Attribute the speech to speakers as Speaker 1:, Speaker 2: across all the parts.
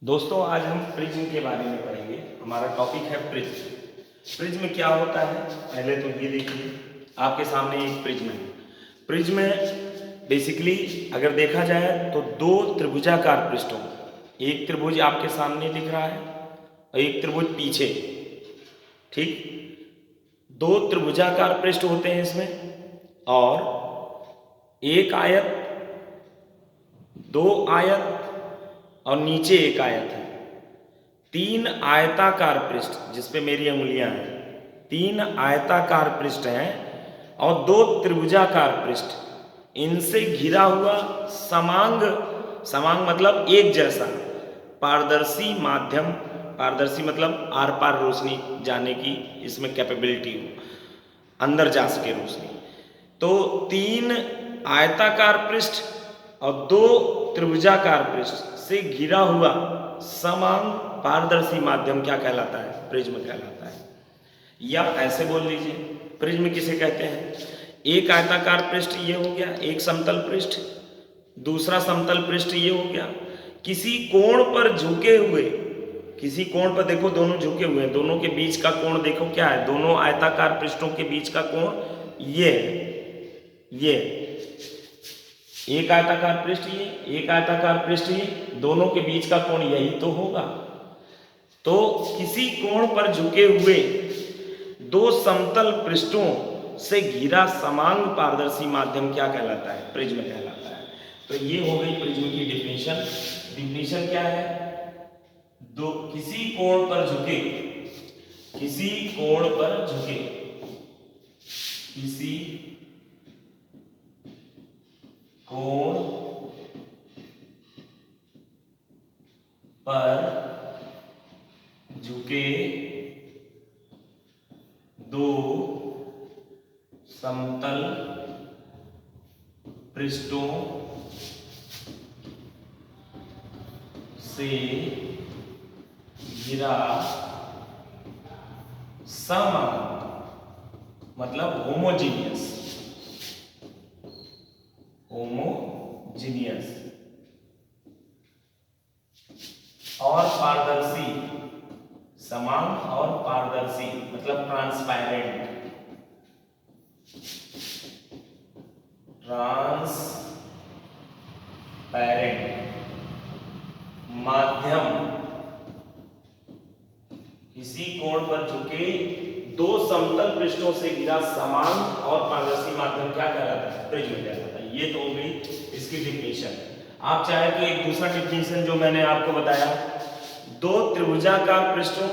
Speaker 1: दोस्तों आज हम प्रिज्म के बारे में पढ़ेंगे। हमारा टॉपिक है प्रिज्म। प्रिज्म क्या होता है पहले तो ये देखिए, आपके सामने एक प्रिज्म है। प्रिज्म बेसिकली अगर देखा जाए तो दो त्रिभुजाकार पृष्ठों, एक त्रिभुज आपके सामने दिख रहा है और एक त्रिभुज पीछे, ठीक, दो त्रिभुजाकार पृष्ठ होते हैं इसमें और एक आयत, दो आयत और नीचे एक आयत है। तीन आयताकार पृष्ठ जिसपे मेरी उंगलियां हैं, तीन आयताकार पृष्ठ हैं और दो त्रिभुजाकार पृष्ठ, इनसे घिरा हुआ समांग, समांग मतलब एक जैसा पारदर्शी माध्यम, पारदर्शी मतलब आर पार रोशनी जाने की इसमें कैपेबिलिटी हो, अंदर जा सके रोशनी। तो तीन आयताकार पृष्ठ और दो त्रिभुजाकार पृष्ठ से घिरा हुआ समान पारदर्शी माध्यम क्या कहलाता है? प्रिज्म कहलाता है। या ऐसे बोल लीजिए, प्रिज्म किसे कहते हैं? एक आयताकार पृष्ठ ये हो गया, एक समतल पृष्ठ, दूसरा समतल पृष्ठ ये हो गया। किसी कोण पर झुके हुए, किसी कोण पर देखो दोनों झुके हुए हैं, दोनों के बीच का कोण देखो क्या है? दोनों आयताकार पृष्ठों के बीच का कोण ये एक आयताकार पृष्ठ ये, एक आयताकार पृष्ठ ये, दोनों के बीच का कोण यही तो होगा। तो किसी कोण पर झुके हुए दो समतल पृष्ठों से घिरा समांग पारदर्शी माध्यम क्या कहलाता है? प्रिज्म कहलाता है। तो ये हो गई प्रिज्म की डिफिनेशन। डिफिनेशन क्या है? दो किसी कोण पर झुके, किसी कोण पर झुके, किसी कोण पर झुके दो समतल पृष्ठों से घिरा समान मतलब होमोजीनियस, होमोजीनियस और पारदर्शी, समान और पारदर्शी मतलब ट्रांसपेरेंट, माध्यम, किसी कोण पर झुके दो समतल पृष्ठों से घिरा समान और पारदर्शी माध्यम क्या कहलाता है? प्रिज्म कहलाता है। ये तो हो गई इसकी डिफिनेशन। आप चाहे तो एक दूसरा डिफिनेशन जो मैंने आपको बताया, दो त्रिभुजाकार पृष्ठों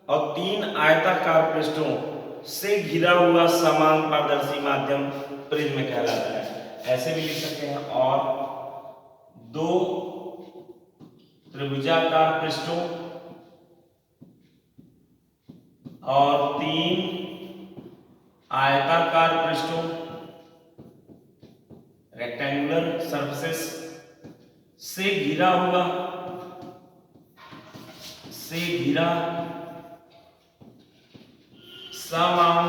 Speaker 1: और तीन आयताकार पृष्ठों से घिरा हुआ समान पारदर्शी माध्यम प्रिज्म कहलाता है। ऐसे भी लिख सकते हैं, और दो त्रिभुजाकार पृष्ठों और तीन आयताकार पृष्ठों, रेक्टेंगुलर सरफेसेस से घिरा हुआ, से घिरा समान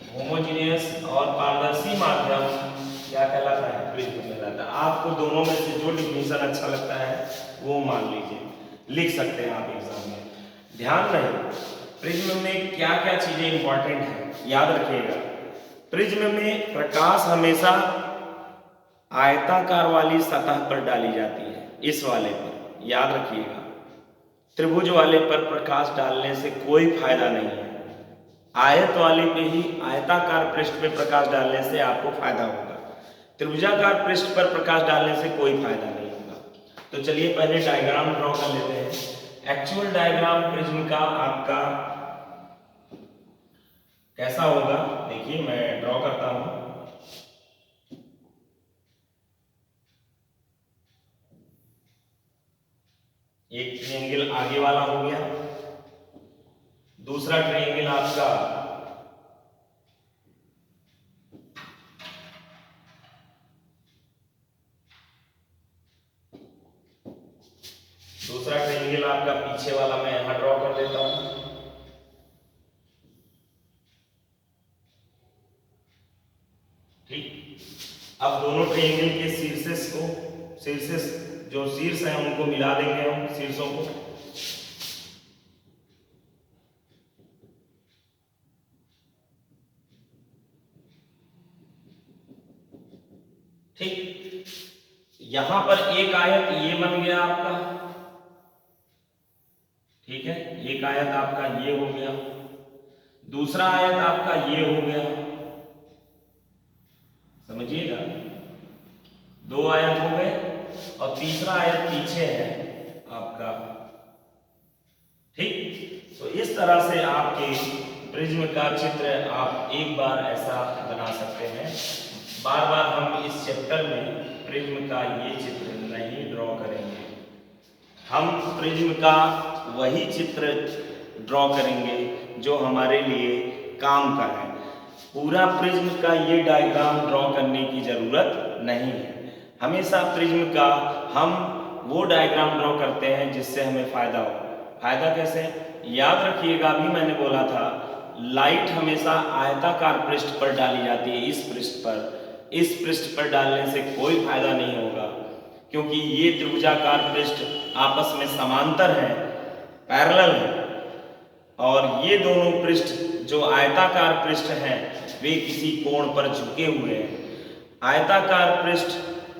Speaker 1: होमोजेनियस और पारदर्शी माध्यम क्या कहलाता है? प्रिज्म कहलाता है। आपको दोनों में से जो डिफिनेशन अच्छा लगता है वो मान लीजिए, लिख सकते हैं आप एग्जाम में। ध्यान रहे प्रिज्म में क्या क्या चीजें इंपॉर्टेंट है, याद रखिएगा। प्रिज्म में प्रकाश हमेशा आयताकार वाली सतह पर डाली जाती है, इस वाले पर, याद रखिएगा। त्रिभुज वाले पर प्रकाश डालने से कोई फायदा नहीं है, आयत वाले पे ही, आयताकार पृष्ठ पे प्रकाश डालने से आपको फायदा होगा। त्रिभुजाकार पृष्ठ पर प्रकाश डालने से कोई फायदा नहीं होगा। तो चलिए पहले डायग्राम ड्रॉ कर लेते हैं। एक्चुअल डायग्राम प्रिज्म का आपका कैसा होगा देखिए, मैं ड्रॉ करता हूं। एक ट्रायंगल आगे वाला हो गया, दूसरा ट्रायंगल आपका पीछे वाला मैं यहां ड्रॉ कर लेता हूं। ठीक, अब दोनों ट्रायंगल के शीर्षेस जो शीर्ष हैं उनको मिला देंगे हम शीर्षों को। ठीक, यहां पर एक आयत ये बन गया आपका, ठीक है, एक आयत आपका ये हो गया, दूसरा आयत आपका ये हो गया, समझिएगा, दो आयत हो गए, और तीसरा आयत पीछे है आपका। ठीक, तो इस तरह से आपके प्रिज्म का चित्र आप एक बार ऐसा बना सकते हैं। बार बार हम इस चैप्टर में प्रिज्म का ये चित्र नहीं ड्रॉ करेंगे, हम प्रिज्म का वही चित्र ड्रॉ करेंगे जो हमारे लिए काम का है। पूरा प्रिज्म का ये डायग्राम ड्रॉ करने की जरूरत नहीं है। हमेशा प्रिज्म का हम वो डायग्राम ड्रॉ करते हैं जिससे हमें फायदा हो। फायदा कैसे? याद रखिएगा, अभी मैंने बोला था लाइट हमेशा आयताकार पृष्ठ पर डाली जाती है, इस पृष्ठ पर। इस पृष्ठ पर डालने से कोई फायदा नहीं होगा, क्योंकि ये त्रिभुजाकार पृष्ठ आपस में समांतर है, पैरेलल है, और ये दोनों पृष्ठ जो आयताकार पृष्ठ हैं वे किसी कोण पर झुके हुए हैं। आयताकार पृष्ठ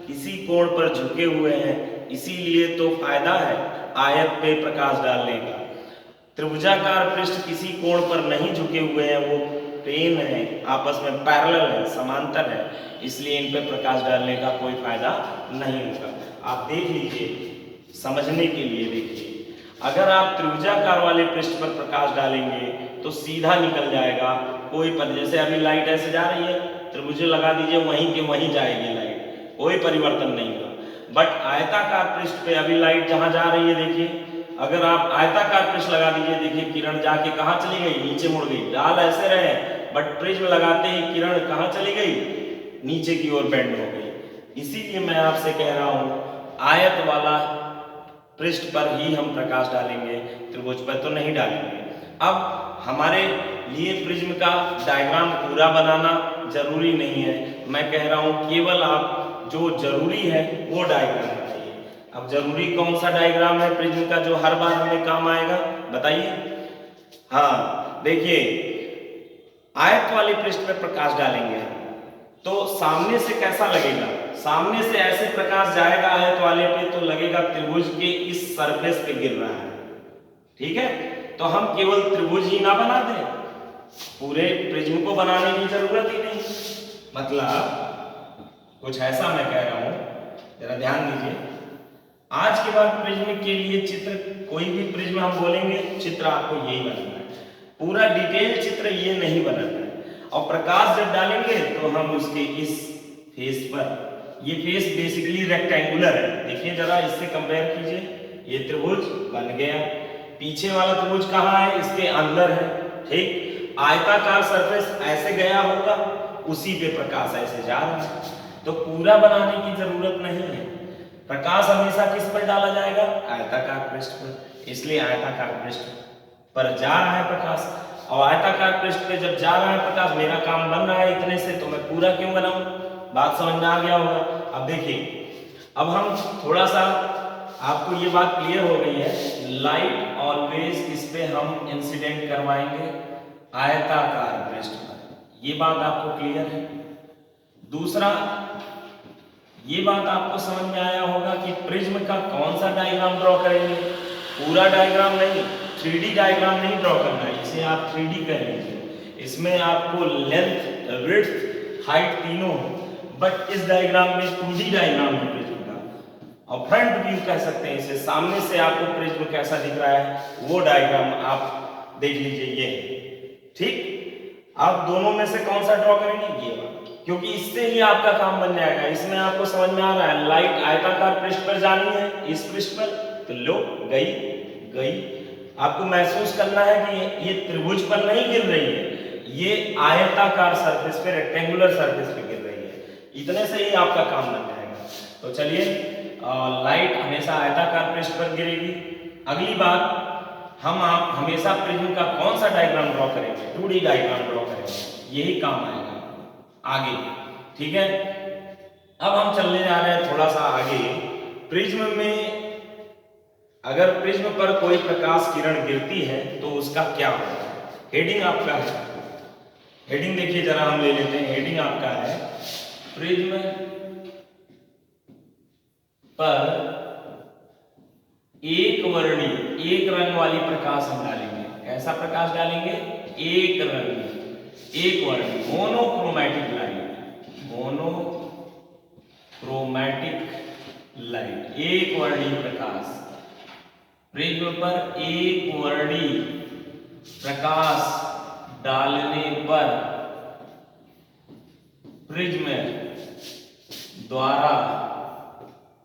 Speaker 1: किसी कोण पर झुके हुए हैं, इसीलिए तो फायदा है आयत पे प्रकाश डालने का। त्रिभुजाकार पृष्ठ किसी कोण पर नहीं झुके हुए हैं, वो प्लेन है, आपस में पैरेलल है, समांतर है, इसलिए इन पे प्रकाश डालने का कोई फायदा नहीं होगा। आप देख लीजिए, समझने के लिए देखिए, अगर आप त्रिभुजाकार वाले पृष्ठ पर प्रकाश डालेंगे तो सीधा निकल जाएगा, कोई पद, जैसे अभी लाइट ऐसे जा रही है, त्रिभुज लगा दीजिए, वहीं के वहीं जाएगी लाइट, कोई परिवर्तन नहीं होगा। बट आयताकार पृष्ठ पे अभी लाइट जहां जा रही है, देखिए, अगर आप आयताकार पृष्ठ लगा दीजिए, देखिए किरण जाके कहां चली गई, नीचे मुड़ गई। डाल ऐसे रहे, बट प्रिज्म लगाते ही किरण कहां चली गई, नीचे की ओर बेंड हो गई। इसीलिए मैं आपसे कह रहा हूं आयत वाला पृष्ठ पर ही हम प्रकाश डालेंगे, त्रिभुज पर तो नहीं डालेंगे। अब हमारे लिए प्रिज्म का डायग्राम पूरा बनाना जरूरी नहीं है, मैं कह रहा हूं केवल आप जो जरूरी है वो डायग्राम बनाइए। अब जरूरी कौन सा डायग्राम है प्रिज्म का जो हर बार हमें काम आएगा, बताइए। हाँ, देखिए, आयत वाले पृष्ठ पे प्रकाश डालेंगे तो सामने से कैसा लगेगा? सामने से ऐसे प्रकाश जाएगा आयत वाले पे तो लगेगा त्रिभुज के इस सरफेस पे गिर रहा है, ठीक है। तो हम केवल त्रिभुज ही ना बना दें, पूरे प्रिज्म को बनाने की जरूरत ही नहीं। मतलब कुछ ऐसा मैं कह रहा हूं, जरा ध्यान दीजिए। आज के बाद प्रिज्म के लिए चित्र, कोई भी प्रिज्म हम बोलेंगे, चित्र आपको यही बनाना है, पूरा डिटेल चित्र ये नहीं बनाना है। और प्रकाश जब डालेंगे तो हम उसके इस फेस पर, ये फेस बेसिकली रेक्टेंगुलर है, देखिए जरा इससे कंपेयर कीजिए, ये त्रिभुज बन गया, पीछे वाला त्रिभुज कहाँ है, इसके अंदर है, ठीक। आयताकार सरफेस ऐसे गया होगा, उसी पे प्रकाश ऐसे जा रहा है, तो पूरा बनाने की जरूरत नहीं है। प्रकाश हमेशा किस पर डाला जाएगा? आयताकार पृष्ठ पर, इसलिए आयताकार पृष्ठ पर जा रहा है प्रकाश। और आयताकार पृष्ठ पे जब जा रहा है प्रकाश, मेरा काम बन रहा है इतने से, तो मैं पूरा क्यों बनाऊं? बात समझ में आ गया होगा। अब देखिए, अब हम थोड़ा सा, आपको ये बात क्लियर हो गई है, लाइट ऑलवेज किस पे हम इंसिडेंट करवाएंगे? आयताकार पृष्ठ पर, ये बात आपको क्लियर है। दूसरा, ये बात आपको समझ में आया होगा कि प्रिज्म का कौन सा डायग्राम ड्रॉ करेंगे? पूरा डायग्राम नहीं, 3D डायग्राम नहीं ड्रॉ करना है, इसे आप 3D कह लीजिए। इसमें आपको लेंथ, विड्थ, हाइट तीनों, बट इस डायग्राम में 2D डायग्राम है प्रिज्म का। और फ्रंट व्यू कह सकते हैं इसे, सामने से आपको प्रिज्म कैसा दिख रहा है वो डायग्राम आप देख लीजिए, ये ठीक। आप दोनों में से कौन सा ड्रॉ करेंगे? ये वाला, क्योंकि इससे ही आपका काम बन जाएगा। इसमें आपको समझ में आ रहा है, लाइट आयताकार पृष्ठ पर जानी है, इस पृष्ठ पर, तो लो गई गई। आपको महसूस करना है कि ये त्रिभुज पर नहीं गिर रही है, ये आयताकार सरफेस पे, रेक्टेंगुलर सरफेस पे गिर रही है। इतने से ही आपका काम बन जाएगा। तो चलिए, लाइट हमेशा आयताकार पृष्ठ पर गिरेगी। अगली बात, आप हमेशा प्रिज्म का कौन सा डायग्राम ड्रॉ करेंगे? 2D डायग्राम ड्रॉ करेंगे, यही काम आएगा आगे, ठीक है। अब हम चलने जा रहे हैं थोड़ा सा आगे, प्रिज्म में अगर प्रिज्म पर कोई प्रकाश किरण गिरती है तो उसका क्या होता है? हेडिंग आपका है, हेडिंग देखिए जरा, हम ले लेते हैं। हेडिंग आपका है प्रिज्म पर एक वर्णी, एक रंग वाली प्रकाश हम डालेंगे। कैसा प्रकाश डालेंगे? एक रंग, एक वर्णी, मोनोक्रोमैटिक लाइट, मोनोक्रोमैटिक लाइट, एक वर्णी प्रकाश। प्रिज्म पर एक वर्णी प्रकाश डालने पर प्रिज्म द्वारा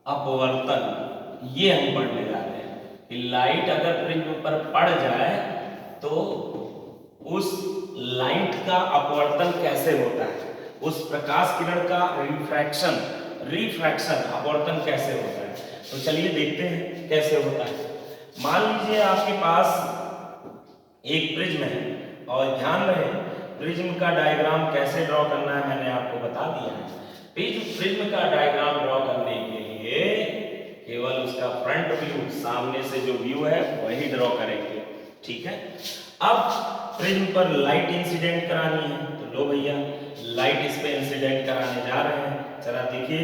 Speaker 1: अपवर्तन, ये हम पढ़ने जा रहे हैं कि लाइट अगर प्रिज्म पर पड़ जाए तो उस लाइट का अपवर्तन कैसे होता है, उस प्रकाश किरण का रिफ्रैक्शन अपवर्तन कैसे होता है। तो चलिए देखते हैं कैसे होता है। मान लीजिए आपके पास एक प्रिज्म है और ध्यान रहे प्रिज्म का डायग्राम कैसे ड्रॉ करना है मैंने आपको बता दिया है। प्रिज्म का डायग्राम ड्रॉ करने के लिए केवल उसका फ्रंट व्यू, सामने से जो व्यू है वही ड्रॉ करेंगे, ठीक है। अब प्रिज्म पर लाइट इंसिडेंट करानी है तो लो भैया लाइट इस पे इंसिडेंट कराने जा रहे हैं। जरा देखिए,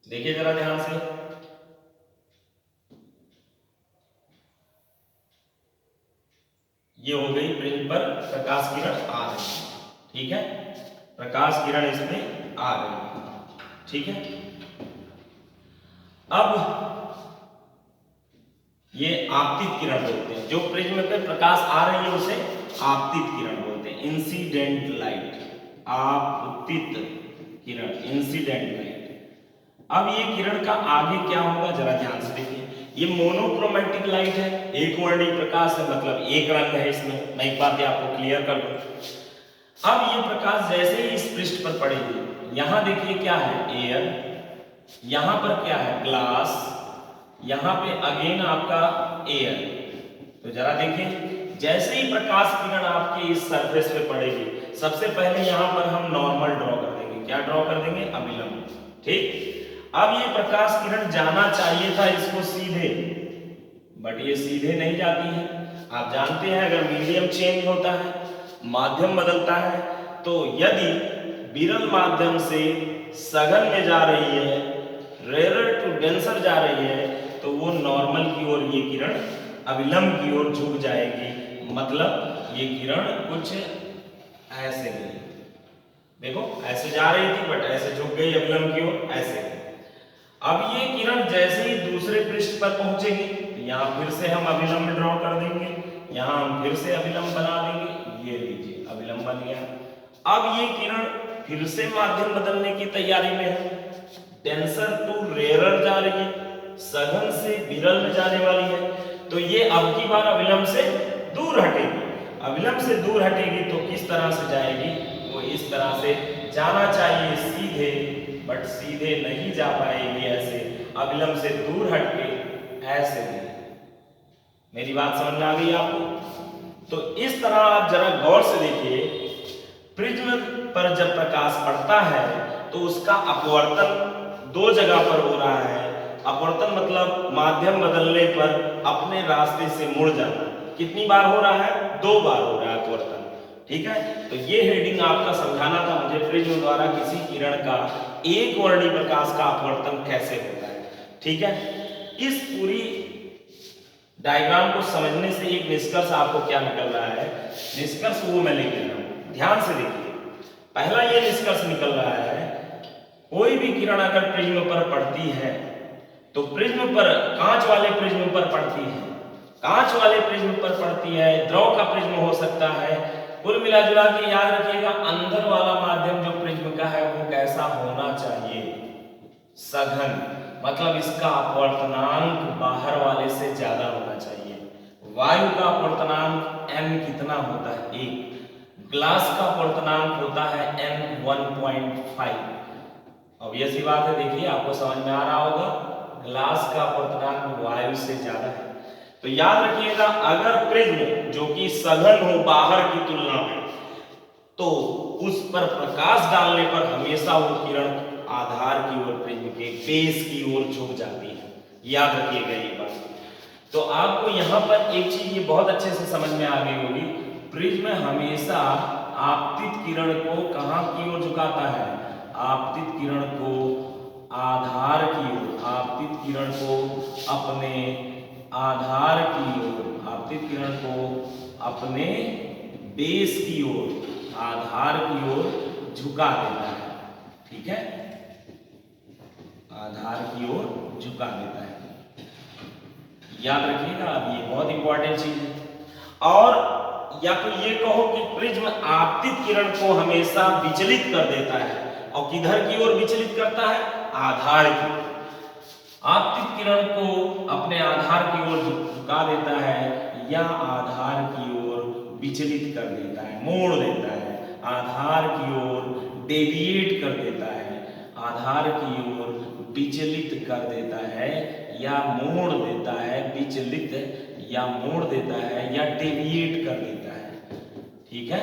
Speaker 1: देखिए जरा ध्यान से, ये हो गई प्रिज्म पर प्रकाश किरण आ रही है, ठीक है, प्रकाश किरण इसमें आ रही है, ठीक है। अब ये आपतित किरण बोलते हैं, जो प्रिज्म पे प्रकाश आ रही है उसे आपतित किरण बोलते हैं, इंसिडेंट लाइट, आपतित किरण, इंसिडेंट लाइट। अब ये किरण का आगे क्या होगा जरा ध्यान से देखिए, ये मोनोक्रोमैटिक लाइट है, एक वर्णी प्रकाश है, मतलब एक रंग है इसमें। मैं एक बात आपको क्लियर कर दूं। अब ये प्रकाश जैसे ही इस पृष्ठ पर पड़ेगी, यहां देखिए क्या है, एयर, यहां पर क्या है, ग्लास, यहां पे अगेन आपका एयर। तो जरा देखिए, जैसे ही प्रकाश किरण आपके इस सरफेस पे पड़ेगी, सबसे पहले यहां पर हम नॉर्मल ड्रॉ कर देंगे। क्या ड्रॉ कर देंगे? अभिलंब, ठीक। अब ये प्रकाश किरण जाना चाहिए था इसको सीधे, बट ये सीधे नहीं जाती है। आप जानते हैं अगर मीडियम चेंज होता है, माध्यम बदलता है, तो यदि विरल माध्यम से सघन में जा रही है, रेयर टू डेंसर जा रही है, तो वो नॉर्मल की ओर ये किरण अविलंब की ओर झुक जाएगी। मतलब ये किरण कुछ ऐसे गई, देखो ऐसे जा रही थी बट ऐसे झुक गई अविलंब की ओर, ऐसे। अब ये किरण जैसे ही दूसरे पृष्ठ पर पहुंचेगी, यहाँ फिर से हम अभिलंब ड्रॉ कर देंगे, यहाँ हम फिर से अभिलंब बना देंगे, ये लीजिए अभिलंब बन गया। अब ये किरण फिर से माध्यम बदलने की तैयारी में है, डेंसर टू रेयरर जा रही है, सघन से विरल में जाने वाली है। तो ये अब की बार अभिलंब से दूर हटेगी। अभिलंब से दूर हटेगी तो किस तरह से जाएगी? वो इस तरह से जाना चाहिए सीधे, बट सीधे नहीं जा पाएगी, ऐसे अभिलंब से दूर हटके ऐसे। मेरी बात समझ में आ गई आपको? तो इस तरह आप जरा गौर से देखिए, प्रिज्म पर जब प्रकाश पड़ता है तो उसका अपवर्तन दो जगह पर हो रहा है। अपवर्तन मतलब माध्यम बदलने पर अपने रास्ते से मुड़ जाना। कितनी बार हो रहा है? 2 बार हो रहा है अपवर्तन, ठीक है। तो ये हेडिंग आपका समझाना था मुझे, प्रिज्म द्वारा किसी किरण का एक वर्णी प्रकाश का अपवर्तन कैसे होता है, ठीक है। इस पूरी डायग्राम को समझने से एक निष्कर्ष आपको क्या निकल रहा है, निष्कर्ष वो मैं लेके रहा हूं, ध्यान से देखिए। पहला ये निष्कर्ष निकल रहा है, कोई भी किरण अगर प्रिज्म पर पड़ती है तो प्रिज्म पर, कांच वाले प्रिज्म पर पड़ती है, कांच वाले प्रिज्म पर पड़ती है, द्रव का प्रिज्म हो सकता है। कुल मिला जुला के याद रखिएगा, अंदर वाला माध्यम जो प्रिज्म का है वो कैसा होना चाहिए? सघन, मतलब इसका अपवर्तनांक बाहर वाले से ज्यादा होना चाहिए। वायु का अपवर्तनांक n कितना होता है? 1। ग्लास का अपवर्तनांक होता है n 1.5। अब ये सी बात है, देखिए आपको समझ में आ रहा होगा, ग्लास का अपवर्तनांक वायु से ज्यादा है। तो याद रखिएगा, अगर प्रिज्म जो कि सघन हो बाहर की तुलना में, तो उस पर प्रकाश डालने पर हमेशा वो किरण आधार की ओर, प्रिज्म के बेस की ओर झुक जाती है। याद रखिएगा ये बात। तो आपको यहाँ पर एक चीज ये बहुत अच्छे से समझ में आ गई होगी, प्रिज्म हमेशा आपतित किरण को कहाँ की ओर झुकाता है? आपतित किरण को आधार की ओर, आपतित किरण को अपने आधार की ओर, आपतित किरण को अपने बेस की ओर, आधार की ओर झुका देता है। ठीक है, आधार की ओर झुका देता है। याद रखिएगा, अब ये बहुत इंपॉर्टेंट चीज है। और या तो ये कहो कि प्रिज्म आपतित किरण को हमेशा विचलित कर देता है, और किधर की ओर विचलित करता है? आधार की। आपतित किरण को अपने आधार की ओर झुका देता है या आधार की ओर विचलित कर देता है, मोड़ देता है, आधार की ओर डेविएट कर देता है, आधार की ओर विचलित कर देता है या मोड़ देता है, विचलित या मोड़ देता है या डेविएट कर देता है। ठीक है,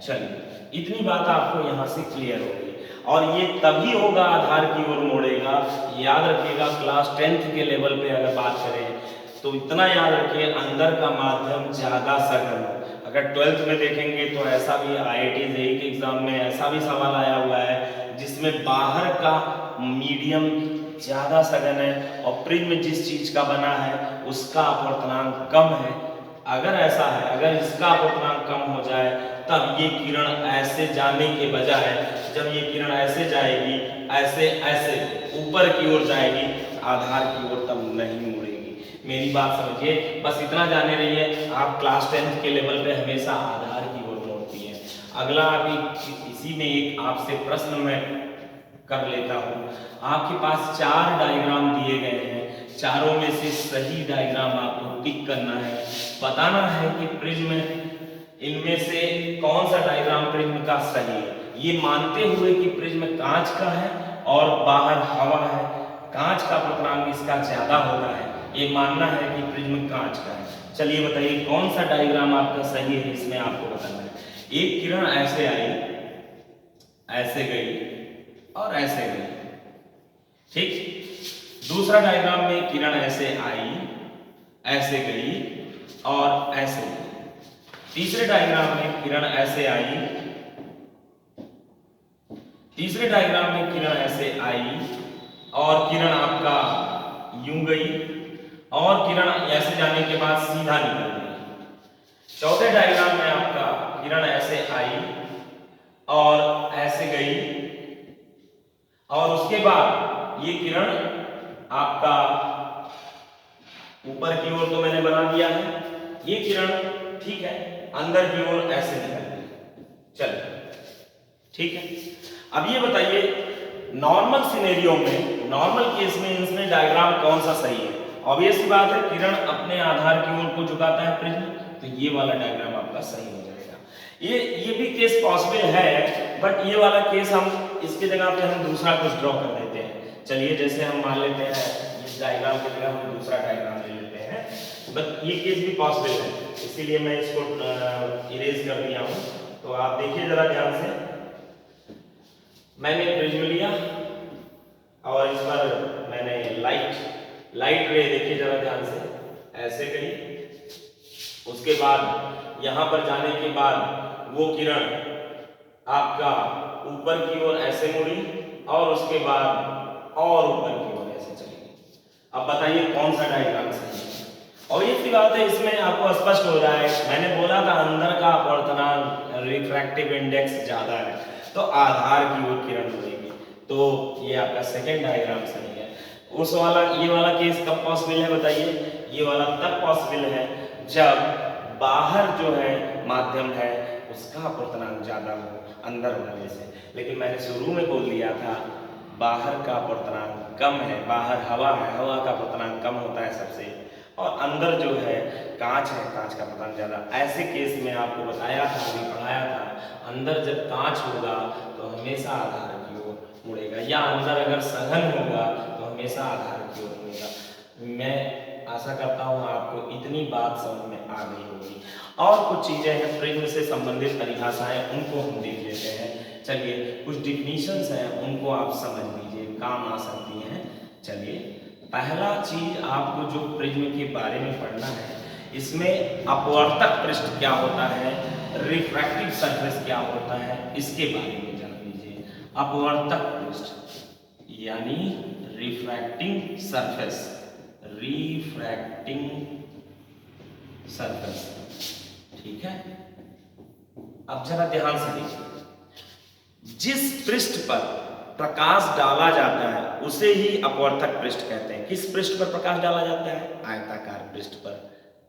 Speaker 1: चलिए इतनी बात आपको यहां से क्लियर हो गई। और ये तभी होगा आधार की ओर मोड़ेगा। याद रखिएगा, क्लास 10th के लेवल पे अगर बात करें तो इतना याद रखिए, अंदर का माध्यम ज्यादा सघन। अगर 12th में देखेंगे तो ऐसा भी IIT JEE के एग्जाम में ऐसा भी सवाल आया हुआ है जिसमें बाहर का मीडियम ज्यादा सघन है और प्रिज्म जिस चीज का बना है उसका अपवर्तनांक कम है। अगर ऐसा है, अगर इसका अपवर्तनांक कम हो जाए तब ये किरण ऐसे जाने के बजाय, जब ये किरण ऐसे जाएगी, ऐसे ऐसे ऊपर की ओर जाएगी, आधार की ओर तब नहीं मुड़ेगी। मेरी बात समझिए, बस इतना जाने रहिए, आप क्लास 10th के लेवल पे हमेशा आधार की ओर मोड़ती है। अगला अभी इसी में एक आपसे प्रश्न मैं कर लेता हूँ। आपके पास 4 डायग्राम दिए गए हैं, चारों में से सही डायग्राम आपको टिक करना है। बताना है कि प्रिज्म, इनमें से कौन सा डायग्राम प्रिज्म का सही है। ये मानते हुए कि प्रिज्म कांच का है और बाहर हवा है, कांच का अपवर्तनांक इसका ज्यादा होता है, ये मानना है कि प्रिज्म कांच का है। चलिए बताइए कौन सा डायग्राम आपका सही है, इसमें आपको बताना है। एक किरण ऐसे आई, ऐसे गई और ऐसे गई, ठीक। दूसरा डायग्राम में किरण ऐसे आई, ऐसे गई और ऐसे गई। तीसरे डायग्राम में किरण ऐसे आई, तीसरे डायग्राम में किरण ऐसे आई और किरण आपका यूं गई और किरण ऐसे जाने के बाद सीधा निकल गई। चौथे डायग्राम में आपका किरण ऐसे आई और ऐसे गई और उसके बाद ये किरण आपका ऊपर की ओर तो मैंने बना दिया है, ये किरण ठीक है अंदर की ओर ऐसे निकल गई। चलिए ठीक है, अब ये बताइए नॉर्मल सिनेरियो में, नॉर्मल केस में इसमें डायग्राम कौन सा सही है? ऑब्वियस सी बात है, किरण अपने आधार की ओर को झुकाता है प्रिज्म, तो ये वाला डायग्राम आपका सही हो जाएगा। ये भी केस पॉसिबल है, बट ये वाला केस हम इसके जगह पे हम दूसरा कुछ ड्रॉ कर देते हैं। चलिए जैसे हम मान लेते हैं इस डायग्राम की जगह हम दूसरा डायग्राम ले लेते हैं, बट ये केस भी पॉसिबल है, इसीलिए मैं इसको इरेज कर दिया हूँ। तो आप देखिए जरा ध्यान से, मैंने प्रिज्म लिया और इस पर मैंने लाइट रे, देखिए जरा ध्यान से, ऐसे गई, उसके बाद यहां पर जाने के बाद वो किरण आपका ऊपर की ओर ऐसे मुड़ी और उसके बाद और ऊपर की ओर ऐसे चली गई। अब बताइए कौन सा डायग्राम सही है? और ये सी बात है, इसमें आपको स्पष्ट हो रहा है, मैंने बोला था अंदर का अपवर्तनांक, रिफ्रैक्टिव इंडेक्स ज्यादा है तो आधार की ओर किरण मुड़ेगी, तो ये आपका सेकेंड डायग्राम सही है। उस वाला, ये वाला केस कब पॉसिबल है बताइए? ये वाला तब पॉसिबल है जब बाहर जो है माध्यम है उसका अपवर्तनांक ज्यादा हो अंदर होने से। लेकिन मैंने शुरू में बोल दिया था बाहर का अपवर्तनांक कम है, बाहर हवा है, हवा का अपवर्तनांक कम होता है सबसे, और अंदर जो है कांच है, कांच का अपवर्तनांक ज्यादा। ऐसे केस में आपको बताया था, अभी पढ़ाया था, अंदर जब कांच होगा तो हमेशा आधार की ओर मुड़ेगा, या अंदर अगर सघन होगा तो हमेशा आधार की ओर मुड़ेगा। मैं आशा करता हूँ आपको इतनी बात समझ में आ गई होगी। और कुछ चीजें हैं प्रिज्म से संबंधित परिभाषाएं, उनको हम देख लेते हैं। चलिए, कुछ डिफिनीशंस हैं, उनको आप समझ लीजिए, काम आ सकती हैं। चलिए, पहला चीज आपको जो प्रिज्म के बारे में पढ़ना है, इसमें अपवर्तक पृष्ठ क्या होता है, रिफ्रैक्टिव सरफेस क्या होता है, इसके बारे में जान लीजिए। अपवर्तक पृष्ठ यानी रिफ्रैक्टिंग सरफेस, रिफ्रैक्टिंग सरफेस, ठीक है। अब जरा ध्यान से देखिए, जिस पृष्ठ पर प्रकाश डाला जाता है उसे ही अपवर्तक पृष्ठ कहते हैं। किस पृष्ठ पर प्रकाश डाला जाता है? आयताकार पृष्ठ पर।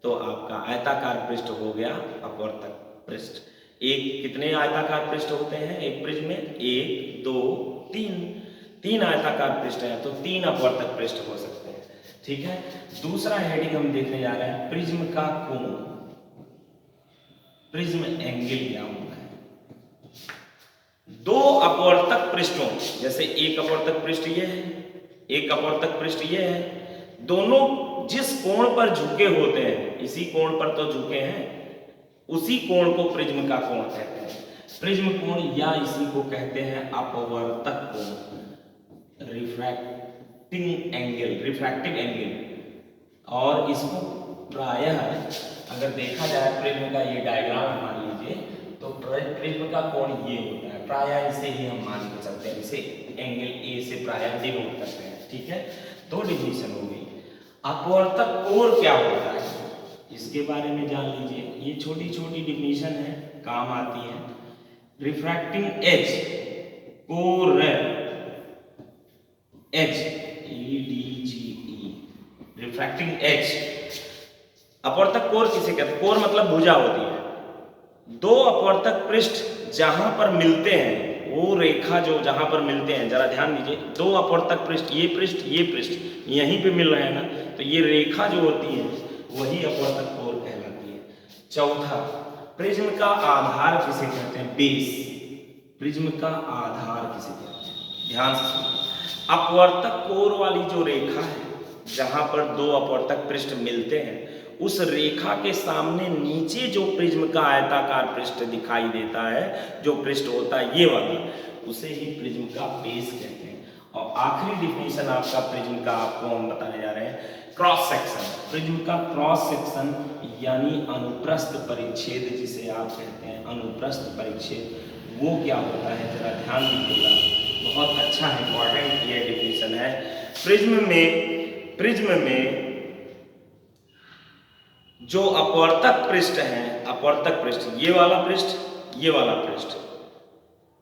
Speaker 1: तो आपका आयताकार पृष्ठ हो गया अपवर्तक पृष्ठ। एक कितने आयताकार पृष्ठ होते हैं एक प्रिज्म में? 1 2 3 आयताकार पृष्ठ है, तो 3 अपवर्तक पृष्ठ हो सकते हैं, ठीक है। दूसरा हेडिंग हम देखने जा रहे हैं, प्रिज्म का कोण, प्रिज्म एंगल क्या होता है। दो अपवर्तक पृष्ठों, जैसे एक अपवर्तक पृष्ठ ये है, एक अपवर्तक पृष्ठ ये है, दोनों जिस कोण पर झुके होते हैं, इसी कोण पर तो झुके हैं, उसी कोण को प्रिज्म का कोण कहते हैं। प्रिज्म कोण या इसी को कहते हैं अपवर्तक कोण, रिफ्रैक्टिंग एंगल, रिफ्रैक्टिव एंगल। और इसको प्रायः अगर देखा जाए, प्रिज्म का ये डायग्राम मान लीजिए, तो प्रिज्म का कोण ये होता है, प्रायः इसे ही हम मान के चलते हैं, इसे एंगल ए से प्रायः डिनोट करते हैं, ठीक है। दो डिफिनीशन हो गई। अपवर्तक कोण क्या होता है, इसके बारे में जान लीजिए। ये छोटी छोटी डिफिनीशन है, काम आती है। रिफ्रैक्टिंग एज, कोण, एज, EDGE, रिफ्रैक्टिंग एज। अपवर्तक कोण किसे कहते हैं? कोण मतलब भुजा होती है। दो अपवर्तक पृष्ठ जहां पर मिलते हैं, वो रेखा जो जहां पर मिलते हैं, जरा ध्यान दीजिए, दो अपवर्तक पृष्ठ, ये पृष्ठ यहीं पे मिल रहे हैं ना, तो ये रेखा जो होती है वही अपवर्तक कोण कहलाती है। चौथा, प्रिज्म का आधार किसे कहते हैं? बेस। प्रिज्म का आधार किसे कहते हैं? ध्यान से सुनिए। अपवर्तक कोण वाली जो रेखा है, जहां पर दो अपवर्तक पृष्ठ मिलते हैं, उस रेखा के सामने नीचे जो प्रिज्म का आयताकार पृष्ठ दिखाई देता है, जो पृष्ठ होता है ये वाला, उसे ही प्रिज्म का बेस कहते हैं। और आखिरी डिफिनीशन आपका प्रिज्म का आपको हम बताने जा रहे हैं, क्रॉस सेक्शन। प्रिज्म का क्रॉस सेक्शन यानी अनुप्रस्थ परिच्छेद, जिसे आप कहते हैं अनुप्रस्थ परिच्छेद, वो क्या होता है, जरा ध्यान दीजिएगा, बहुत अच्छा इंपॉर्टेंट ये डिफिनीशन है। प्रिज्म में जो अपवर्तक पृष्ठ हैं, अपवर्तक पृष्ठ, ये वाला पृष्ठ,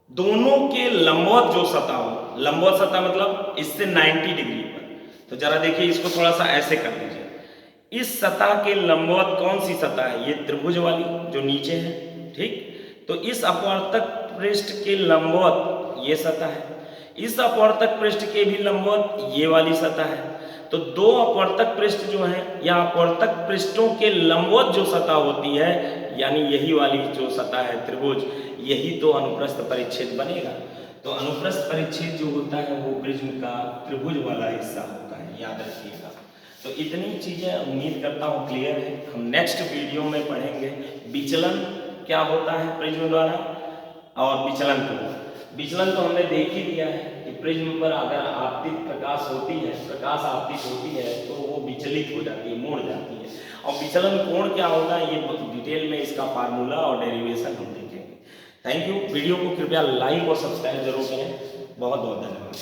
Speaker 1: दोनों के लंबवत जो सतह हो, लंबवत सतह मतलब इससे 90 डिग्री पर, तो जरा देखिए इसको थोड़ा सा ऐसे कर लीजिए। इस सतह के लंबवत कौन सी सतह है? ये त्रिभुज वाली जो नीचे है, ठीक। तो इस अपवर्तक पृष्ठ के लंबवत ये सतह है, इस अपवर्तक पृष्ठ के भी लंबवत ये वाली सतह है। तो दो अपवर्तक पृष्ठ जो हैं, या अपवर्तक पृष्ठों के लंबवत जो सतह होती है, यानी यही वाली जो सतह है त्रिभुज, यही तो अनुप्रस्थ परिच्छेद बनेगा। तो अनुप्रस्थ परिच्छेद जो होता है वो प्रिज्म का त्रिभुज वाला हिस्सा होता है, याद रखिएगा। तो इतनी चीजें उम्मीद करता हूँ क्लियर है। हम नेक्स्ट वीडियो में पढ़ेंगे विचलन क्या होता है प्रिज्म द्वारा, और विचलन को। विचलन तो हमने देख ही लिया है कि प्रिज्म पर अगर आपतित प्रकाश होती है, प्रकाश आपतित होती है, तो वो विचलित हो जाती है, मुड़ जाती है। और विचलन कोण क्या होता है, ये डिटेल में इसका फार्मूला और डेरिवेशन हम देखेंगे। Thank you. वीडियो को कृपया लाइक और सब्सक्राइब जरूर करें। बहुत बहुत धन्यवाद।